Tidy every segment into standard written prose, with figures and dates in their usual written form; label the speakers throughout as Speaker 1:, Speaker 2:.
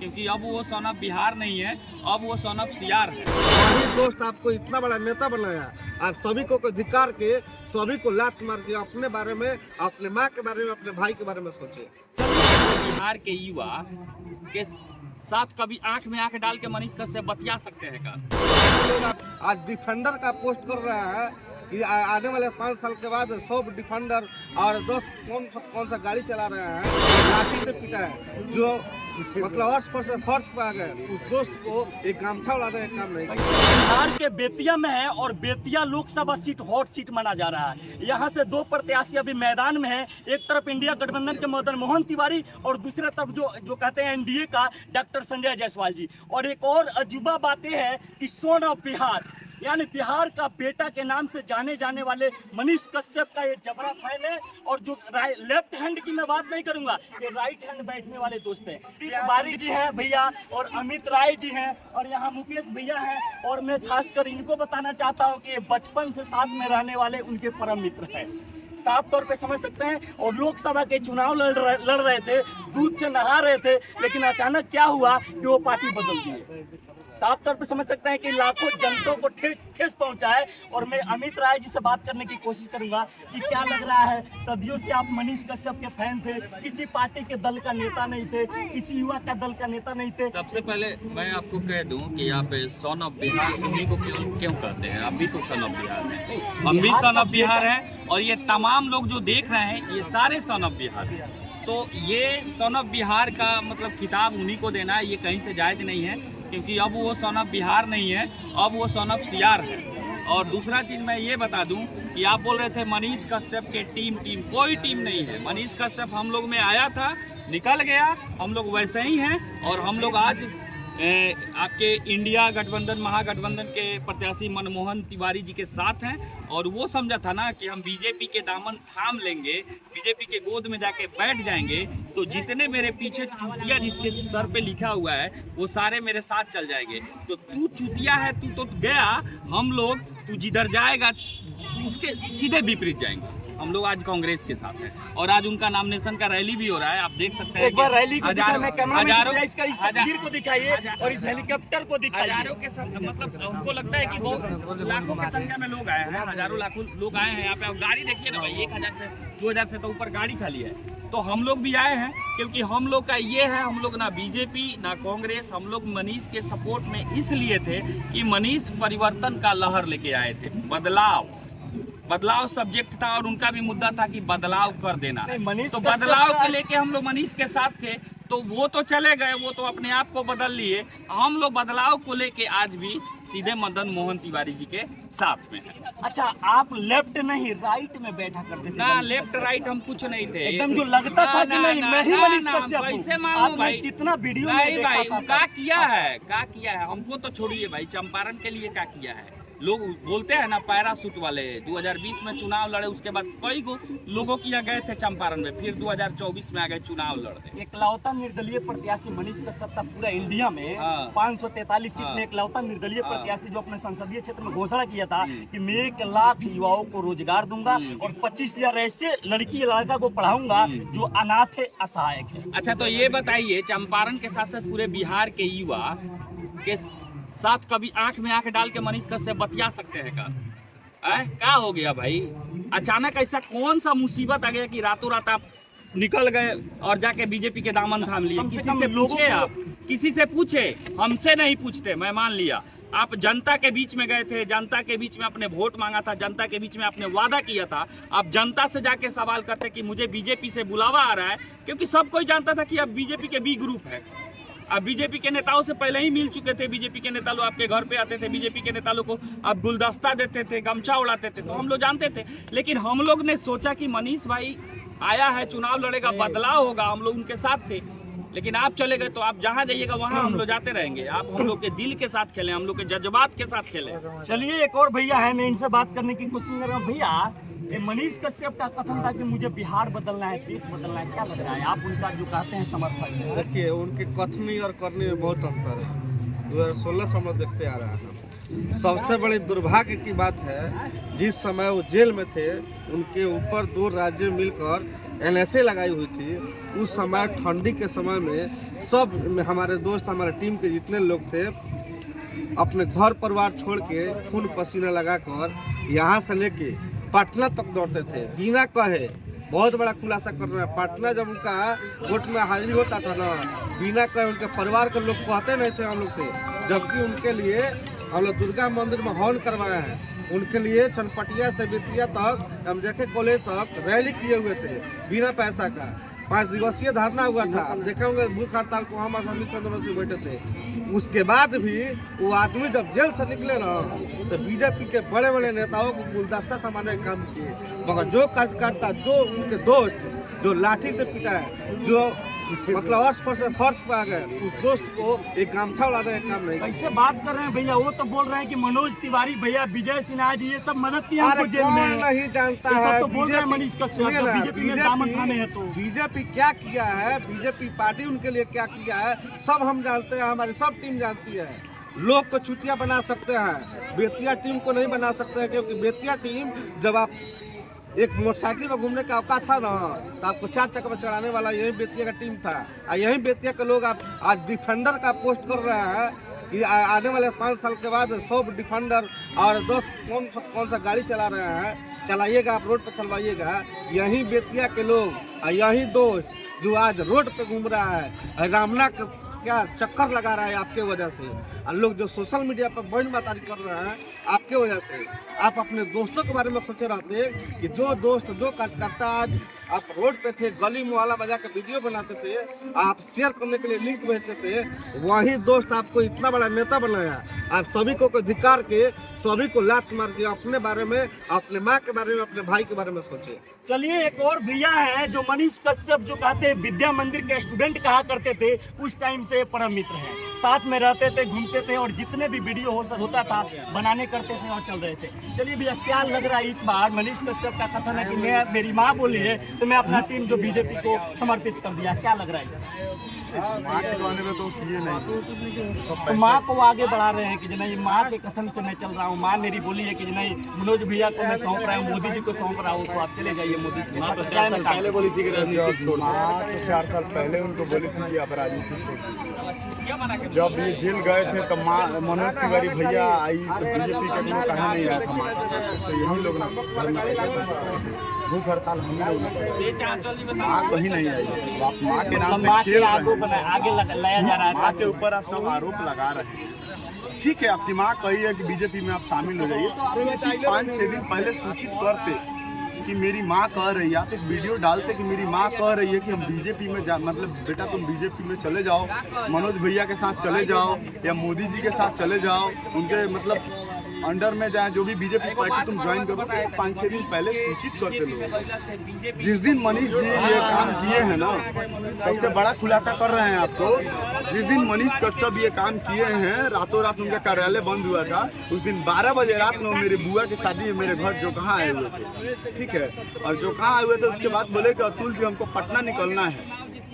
Speaker 1: क्योंकि अब वो सन ऑफ बिहार नहीं है, अब वो सन ऑफ सीआर है।
Speaker 2: वही दोस्त आपको इतना बड़ा नेता बनाया, आप सभी को धिक्कार के, सभी को लात मार के अपने बारे में, अपने माँ के बारे में, अपने भाई के बारे में सोचे।
Speaker 1: बिहार के युवा के साथ कभी आंख में आंख डाल के मनीष कश्यप बतिया सकते हैं का?
Speaker 2: लोग आज डिफेंडर का पोस्ट कर रहा है कि आने वाले 5 साल के बाद 100 डिफेंडर और 10 कौन सा गाड़ी चला रहे हैं, लाठी से पीटा है, जो मतलब फर्श पे आ गए। उस दोस्त को एक गमछा उड़ाने का काम नहीं।
Speaker 3: बिहार के बेतिया में है और Bettiah Lok Sabha seat hot seat माना जा रहा है। यहाँ से 2 प्रत्याशी अभी मैदान में है। एक तरफ इंडिया गठबंधन के मदन मोहन तिवारी और दूसरे तरफ जो कहते हैं एनडीए का डॉक्टर संजय जायसवाल जी। और एक और अजूबा बातें हैं कि सन ऑफ बिहार यानी बिहार का बेटा के नाम से जाने जाने वाले मनीष कश्यप का ये जबरा फैन है। और जो लेफ्ट हैंड की मैं बात नहीं करूंगा, ये राइट हैंड बैठने वाले दोस्त हैं। तिवारी जी हैं भैया और अमित राय जी हैं और यहाँ मुकेश भैया हैं। और मैं खासकर इनको बताना चाहता हूँ कि ये बचपन से साथ में रहने वाले उनके परम मित्र हैं, साफ तौर पे समझ सकते हैं। और लोकसभा के चुनाव लड़ रहे थे, दूध से नहा रहे थे, लेकिन अचानक क्या हुआ कि वो पार्टी बदल दिए। साफ तौर पे समझ सकते हैं कि लाखों जनता को ठेस पहुंचा है। और मैं अमित राय जी से बात करने की कोशिश करूंगा कि क्या लग रहा है, सदियों से आप मनीष कश्यप के फैन थे, किसी पार्टी के दल का नेता नहीं थे, किसी युवा का दल का नेता नहीं थे।
Speaker 1: सबसे पहले मैं आपको कह दूं कि आप सन ऑफ बिहार हिंदी को क्यों कहते हैं? आप भी तो सन ऑफ बिहार हैं, हम भी सन ऑफ बिहार हैं और ये तमाम लोग जो देख रहे हैं ये सारे सन ऑफ बिहार हैं। तो ये सन ऑफ बिहार का मतलब किताब उन्हीं को देना है, ये कहीं से जायज नहीं है, क्योंकि अब वो सन ऑफ बिहार नहीं है, अब वो सन ऑफ सीआर है। और दूसरा चीज़ मैं ये बता दूं कि आप बोल रहे थे मनीष कश्यप के टीम कोई टीम नहीं है। मनीष कश्यप हम लोग में आया था, निकल गया, हम लोग वैसे ही हैं। और हम लोग आज आपके इंडिया गठबंधन महागठबंधन के प्रत्याशी मनमोहन तिवारी जी के साथ हैं। और वो समझा था ना कि हम बीजेपी के दामन थाम लेंगे, बीजेपी के गोद में जाके बैठ जाएंगे, तो जितने मेरे पीछे चूतिया जिसके सर पे लिखा हुआ है वो सारे मेरे साथ चल जाएंगे। तो तू चूतिया है, तू तो गया, हम लोग तू जिधर जाएगा उसके सीधे विपरीत जाएंगे। हम लोग आज कांग्रेस के साथ हैं और आज उनका नॉमिनेशन का रैली भी हो रहा है, आप देख सकते हैं।
Speaker 3: एक बार रैली को
Speaker 1: हजारों
Speaker 3: इस तस्वीर को दिखाइए और इस हेलीकॉप्टर को दिखाइए।
Speaker 1: हजारों के साथ मतलब हमको लगता है कि बहुत लाखों की संख्या में लोग आए हैं, हजारों लाखों लोग आए हैं यहाँ पे। गाड़ी देखिए ना भाई, 1000 से 2000 से तो ऊपर गाड़ी खाली है। तो हम लोग भी आए हैं क्योंकि हम लोग का ये है, हम लोग ना बीजेपी ना कांग्रेस, हम लोग मनीष के सपोर्ट में इसलिए थे कि मनीष परिवर्तन का लहर लेके आए थे, बदलाव सब्जेक्ट था और उनका भी मुद्दा था कि बदलाव कर देना। तो बदलाव को लेके हम लोग मनीष के साथ थे। तो वो तो चले गए, वो तो अपने आप को बदल लिए। हम लोग बदलाव को लेके आज भी सीधे मदन मोहन तिवारी जी के साथ में हैं।
Speaker 3: अच्छा, आप लेफ्ट नहीं राइट में बैठा करते थे?
Speaker 1: ना, लेफ्ट राइट हम कुछ नहीं थे।
Speaker 3: एकदम जो लगता था कि नहीं मैं ही मनीष कश्यप हूं।
Speaker 1: कैसे मालूम भाई?
Speaker 3: कितना वीडियो में
Speaker 1: नहीं
Speaker 3: देखा
Speaker 1: भाई,
Speaker 3: था।
Speaker 1: क्या किया है हमको तो छोड़िए भाई। चंपारण के लिए क्या किया है? लोग बोलते हैं ना पैरासूट वाले, 2020 में चुनाव लड़े, उसके बाद कई लोगों की यहाँ गए थे चंपारण में, फिर 2024 में आ गए चुनाव लड़े।
Speaker 3: एकलौता निर्दलीय प्रत्याशी मनीष कश्यप था पूरा इंडिया में। 543 सीट में एकलौता निर्दलीय प्रत्याशी जो अपने संसदीय क्षेत्र में घोषणा किया था कि मैं 1 लाख युवाओं को रोजगार दूंगा और 25,000 ऐसे लड़की लड़का को पढ़ाऊंगा जो अनाथ है, असहायक है।
Speaker 1: अच्छा, तो ये बताइए, चंपारण के साथ साथ पूरे बिहार के युवा के साथ कभी आंख में आंख डाल के मनीष कश्यप बतिया सकते हैं का? क्या हो गया भाई? अचानक ऐसा कौन सा मुसीबत आ गया कि रातों रात आप निकल गए और जाके बीजेपी के दामन थाम लिए? किसी से पूछे आप? किसी से पूछे? हमसे नहीं पूछते, मैं मान लिया। आप जनता के बीच में गए थे, जनता के बीच में आपने वोट मांगा था, जनता के बीच में आपने वादा किया था। आप जनता से जाके सवाल करते कि मुझे बीजेपी से बुलावा आ रहा है, क्योंकि सब कोई जानता था कि अब बीजेपी के बी ग्रुप है। अब बीजेपी के नेताओं से पहले ही मिल चुके थे। बीजेपी के नेता लोग आपके घर पे आते थे, बीजेपी के नेता लोग को आप गुलदस्ता देते थे, गमछा उड़ाते थे, तो हम लोग जानते थे। लेकिन हम लोग ने सोचा कि मनीष भाई आया है, चुनाव लड़ेगा, बदलाव होगा, हम लोग उनके साथ थे। लेकिन आप चले गए, तो आप जहाँ जाइएगा वहाँ हम लोग जाते रहेंगे। आप हम लोग के दिल के साथ खेलें, हम लोग के जज्बात के साथ खेलें।
Speaker 3: चलिए, एक और भैया है, मैं इनसे बात करने की कोशिश कर रहा हूँ। भैया, ये मनीष कश्यप का कथन था कि मुझे बिहार बदलना है, देश बदलना है, क्या लग रहा है? आप उनका जो कहते हैं समर्थक है।
Speaker 2: देखिए, उनके कथनी और करनी में बहुत अंतर है। 2016 से हम लोग देखते आ रहा है। सबसे बड़ी दुर्भाग्य की बात है, जिस समय वो जेल में थे, उनके ऊपर 2 राज्य मिलकर NSA लगाई हुई थी, उस समय ठंडी के समय में सब हमारे दोस्त, हमारे टीम के जितने लोग थे, अपने घर परिवार छोड़ के खून पसीना लगाकर यहाँ से लेके पटना तक दौड़ते थे बिना कहे। बहुत बड़ा खुलासा कर रहे हैं। पटना जब उनका वोट में हाजिरी होता था ना, बिना कहे उनके परिवार के लोग कहते नहीं थे हम लोग से, जबकि उनके लिए हम लोग दुर्गा मंदिर में हवन करवाए हैं। उनके लिए चनपटिया से बेतिया तक, MJK कॉलेज तक रैली किए हुए थे बिना पैसा का। 5 दिवसीय धरना हुआ था। आप देखे होंगे भूख हड़ताल को हम आसानी चंद्र से बैठे थे। उसके बाद भी वो आदमी जब जेल से निकले ना, तो बीजेपी के बड़े बड़े नेताओं को गुलदस्ता थमाने का काम किए, मगर जो कार्यकर्ता, जो उनके दोस्त जो लाठी से पिटा है, जो मतलब अर्श पर से फर्श पे आ गए, उस दोस्त को एक गामछा उड़ाने का काम नहीं।
Speaker 3: कैसे बात कर रहे हैं भैया? वो तो बोल रहे हैं कि मनोज तिवारी भैया, विजय सिन्हा जी, ये सब मदद किया हमको जेल में।
Speaker 2: नहीं जानता
Speaker 3: ये सब
Speaker 2: है
Speaker 3: तो बोल रहे हैं मनीष कश्यप, जब बीजेपी में दामन थामे है तो
Speaker 2: बीजेपी क्या किया है, बीजेपी पार्टी उनके लिए क्या किया है, सब हम जानते हैं, हमारी सब टीम जानती है। लोग को चुतिया बना सकते हैं, बेतिया टीम को नहीं बना सकते हैं, क्योंकि बेतिया टीम जब आप एक मोटरसाइकिल में घूमने का औकात था ना, तो आपको 4 चक्कर में चढ़ाने वाला यही बेतिया का टीम था। और यही बेतिया के लोग आप आज डिफेंडर का पोस्ट कर रहे हैं कि आने वाले 5 साल के बाद 100 डिफेंडर और 10 कौन सा गाड़ी चला रहे हैं, चलाइएगा, आप रोड पर चलवाइएगा। यही बेतिया के लोग और यही दोस्त जो आज रोड पे घूम रहा है, रामना क्या चक्कर लगा रहा है आपके वजह से, और लोग जो सोशल मीडिया पर बहन बातारी कर रहे हैं आपके वजह से। आप अपने दोस्तों के बारे में सोचे रहते कि जो दोस्त, जो कार्यकर्ता आज आप रोड पे थे, गली मुहल्ला बजा के वीडियो बनाते थे, आप शेयर करने के लिए लिंक भेजते थे, वही दोस्त आपको इतना बड़ा नेता बनाया। आप सभी को धिक्कार के, सभी को लात मार के अपने बारे में, अपने माँ के बारे में, अपने भाई के बारे में सोचे।
Speaker 3: चलिए, एक और भैया है जो मनीष कश्यप, जो कहते हैं विद्या मंदिर के स्टूडेंट कहा करते थे, उस टाइम से परम मित्र हैं, साथ में रहते थे, घूमते थे, और जितने भी वीडियो होता था बनाने करते थे और चल रहे थे। चलिए भैया, क्या लग रहा है इस बार? मनीष कश्यप का कथन है कि मेरी माँ बोली है तो मैं अपना टीम जो बीजेपी को समर्पित कर दिया, क्या लग रहा है इसमें?
Speaker 4: माँ के जमाने में तो किए नहीं,
Speaker 3: तो माँ को आगे बढ़ा रहे हैं कि नहीं, माँ के कथन से मैं चल रहा हूँ, माँ मेरी बोली है कि नहीं, मनोज भैया को मैं सौंप रहा हूँ, मोदी जी को सौंप रहा हूँ, तो आप चले जाइए। मोदी पहले बोली थी कि
Speaker 4: माँ तो 4 साल पहले उनको बोली थी कि आप राजनीति छोड़िए। जब ये जेल गए थे तब मनोज तिवारी भैया आई, बीजेपी का कोई कहा नहीं आया था माँ के साथ, तो यही लोग भूख हड़ताल हम लोग, माँ कहीं नहीं आई। आप माँ के नाम पे खेल
Speaker 3: आगे लाया जा रहा है,
Speaker 4: माँ के ऊपर आप सब आरोप लगा रहे हैं। ठीक है, आपकी माँ कही है कि बीजेपी में आप शामिल हो जाइए, तो आप ये चीज 5-6 दिन पहले सूचित करते कि मेरी माँ कह रही है, आप एक वीडियो डालते कि मेरी माँ कह रही है कि हम बीजेपी में मतलब बेटा तुम बीजेपी में चले जाओ, मनोज भैया के साथ चले जाओ या मोदी जी के साथ चले जाओ, उनके मतलब अंडर में जाए, जो भी बीजेपी पार्टी तुम ज्वाइन करो, तो 5-6 दिन पहले सूचित करते लोग। जिस दिन मनीष जी ये काम किए हैं ना, सबसे बड़ा खुलासा कर रहे हैं आपको, जिस दिन मनीष कश्यप ये काम किए हैं, रातों रात उनका कार्यालय बंद हुआ था, उस दिन 12 बजे रात में मेरे बुआ की शादी में मेरे घर जो कहाँ आए हुए थे, ठीक है, और जो कहाँ आए हुए थे उसके बाद बोले कि अतुल जी हमको पटना निकलना है,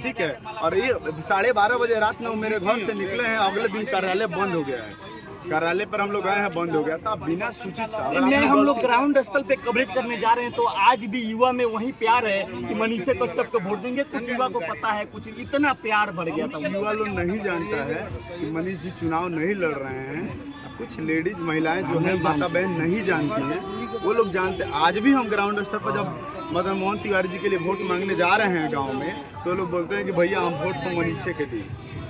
Speaker 4: ठीक है, और ये 12:30 बजे रात में मेरे घर से निकले हैं, अगले दिन कार्यालय बंद हो गया है, कार्यालय पर हम लोग आए हैं, बंद हो गया था, बिना सूचित था।
Speaker 3: हम लोग ग्राउंड स्थल पे कवरेज करने जा रहे हैं, तो आज भी युवा में वही प्यार है कि मनीष कश्यप को वोट देंगे। कुछ युवा को पता है, कुछ इतना प्यार बढ़ गया था।
Speaker 4: युवा लोग नहीं जानता है कि मनीष जी चुनाव नहीं लड़ रहे हैं। कुछ लेडीज महिलाएं जो है, माता बहन नहीं जानती हैं, वो लोग जानते हैं। आज भी हम ग्राउंड स्तर पर जब मदन मोहन तिवारी जी के लिए वोट मांगने जा रहे हैं गाँव में, तो लोग बोलते हैं कि भैया हम वोट तो मनीष के दिए।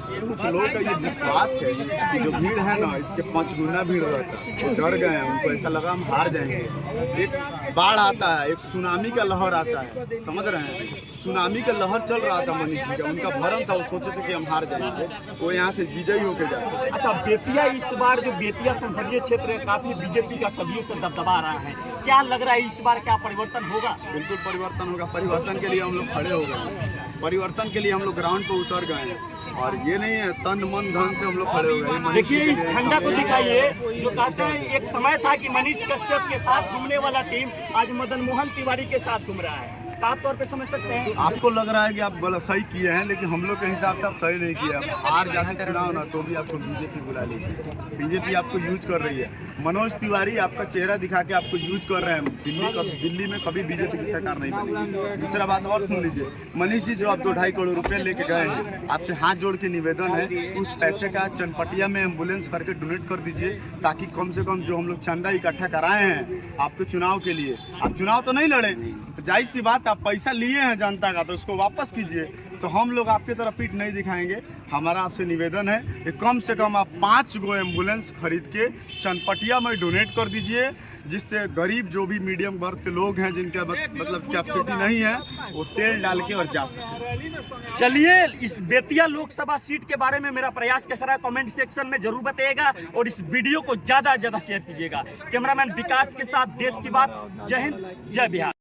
Speaker 4: कुछ लोगों का ये विश्वास है कि जो भीड़ है ना, इसके 5 गुना भीड़ रहता है, वो डर गए हैं, उनको ऐसा लगा हम हार जाएंगे। एक बाढ़ आता है, एक सुनामी का लहर आता है, समझ रहे हैं, सुनामी का लहर चल रहा था मनीष जी का, उनका भरम था, वो सोचे थे कि हम हार जाएंगे, वो यहाँ से विजयी होकर जाते।
Speaker 3: अच्छा, बेतिया इस बार जो बेतिया संसदीय क्षेत्र है, काफी बीजेपी का सदियों से दबदबा रहा है, क्या लग रहा है इस बार क्या परिवर्तन होगा?
Speaker 4: बिल्कुल परिवर्तन होगा। परिवर्तन के लिए हम लोग खड़े हो गए, परिवर्तन के लिए हम लोग ग्राउंड पर उतर गए हैं, और ये नहीं है तन मन धन से हम लोग खड़े हो गए।
Speaker 3: देखिए इस झंडा को दिखाइए, जो कहते हैं एक समय था कि मनीष कश्यप के साथ घूमने वाला टीम आज मदन मोहन तिवारी के साथ घूम रहा है। साफ तौर पे समझ सकते हैं।
Speaker 4: आपको लग रहा है कि आप गलत सही किए हैं, लेकिन हम लोग के हिसाब से आप सही नहीं किए। आप हार जाके चुनाव ना तो भी आपको बीजेपी बुला लीजिए। बीजेपी आपको यूज कर रही है। मनोज तिवारी आपका चेहरा दिखा के आपको यूज कर रहे हैं। दिल्ली में कभी बीजेपी की सरकार नहीं बनेगी। दूसरा बात और सुन लीजिए, मनीष जी जो आप 2-2.5 करोड़ रुपए लेके गए हैं, आपसे हाथ जोड़ के निवेदन है उस पैसे का चनपटिया में एम्बुलेंस करके डोनेट कर दीजिए, ताकि कम से कम जो हम लोग चंदा इकट्ठा कराए हैं आपके चुनाव के लिए, आप चुनाव तो नहीं लड़े, तो जाहिर सी बात आप पैसा लिए हैं जनता का, तो उसको वापस कीजिए। तो हम लोग आपकी तरफ पीठ नहीं दिखाएंगे। हमारा आपसे निवेदन है कि कम से कम आप 5 गो एम्बुलेंस खरीद के चनपटिया में डोनेट कर दीजिए, जिससे गरीब जो भी मीडियम वर्ग के लोग हैं जिनका मतलब कैपेसिटी नहीं है, वो तेल डाल के और जा सके।
Speaker 3: चलिए, इस बेतिया लोकसभा सीट के बारे में मेरा प्रयास कैसा रहा कमेंट सेक्शन में जरूर बताइएगा और इस वीडियो को ज़्यादा से ज़्यादा शेयर कीजिएगा। कैमरामैन विकास के साथ देश की बात। जय हिंद, जय बिहार।